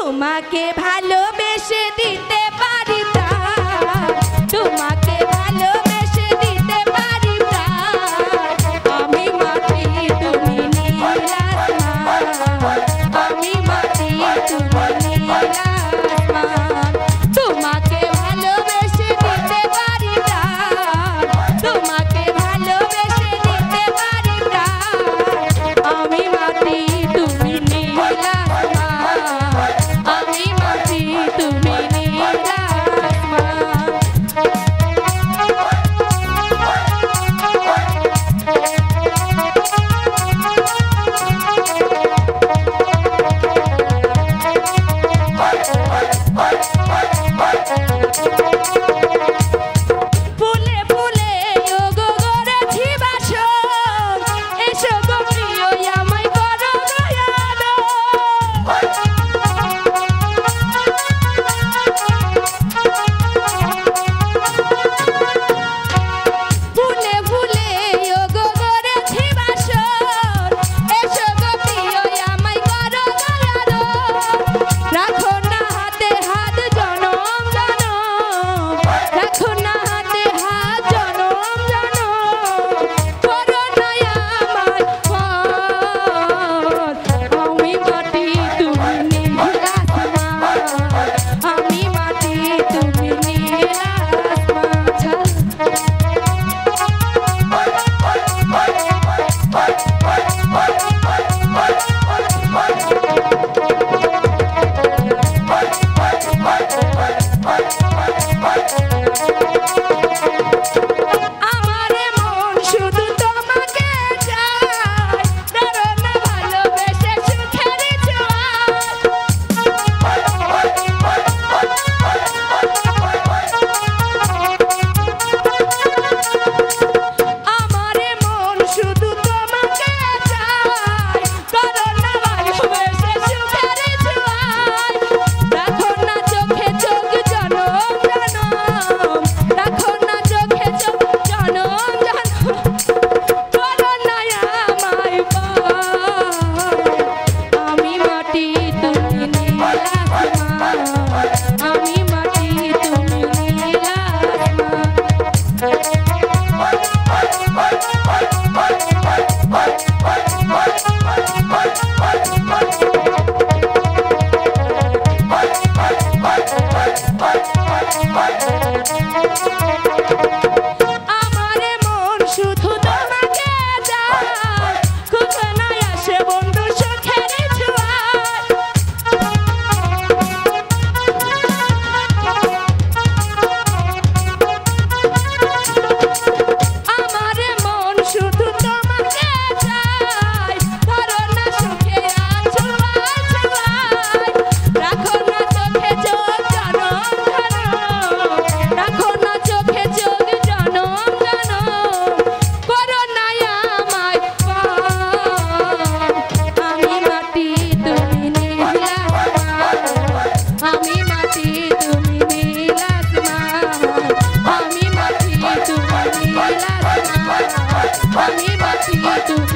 তোমাকে ভালোবেসে দিতে পারি প্রাণ, তোমাকে ভালোবেসে দিতে পারি প্রাণ। আমি মাটি তুমি নীল আসমান, আমি মাটি তুমি নীল আসমান। তোমাকে ভালোবেসে দিতে পারি প্রাণ, তোমাকে ভালোবেসে দিতে পারি প্রাণ। আমি মাটি তুমি নীল আসমান, আমি মাটি তুমি নীল আসমান। ফুলে ফুলে ওগো গড়েছি বাসর, এসো গো প্রিয় আমায় করো দয়ালো। ফুলে ফুলে ওগো গড়েছি বাসর, এসো গো প্রিয় আমায় করো দয়ালো। রাখো না হাতে হাত জনম জনম, রাখো না হাতে হাত জনম জনম। করো না আমায় পথ, আমি মাটি তুমি নীল আসমান, আমি মাটি তুমি নীল আসমান। আমারে মন শুধু তোমাকে চায়, ধরো না ভালোবেসে সুখের ছোঁয়ায়। আমারে মন শুধু তোমাকে চায়, ধরো না ভালোবেসে সুখের ছোঁয়ায়। রাখো না চোখে চোখ জনম জনম, রাখো না চোখে চোখ জনম জনম। করো না আমায় পথ, আমি মাটি তুমি নীল আসমান, আমি মাটি তুমি নীল আসমান। আমারে মন শুধু তোমাকে চায়, কোথায় আসে বন্ধু সুখের ছোঁয়ায়। আমারে মন শুধু তোমাকে চায়, ধরো না সুখে আছোয়ায় ছোঁয়ায়। রাখো না চোখে চোখ জনম জনম, রাখো না চোখে চোখ জনম জনম। করো না আমায় পথ, আমি মাটি তুমি নীল আসমান, আমি মাটি তুমি নীল আসমান, আমি মাটি তুমি নীল আসমান, আমি মাটি তুমি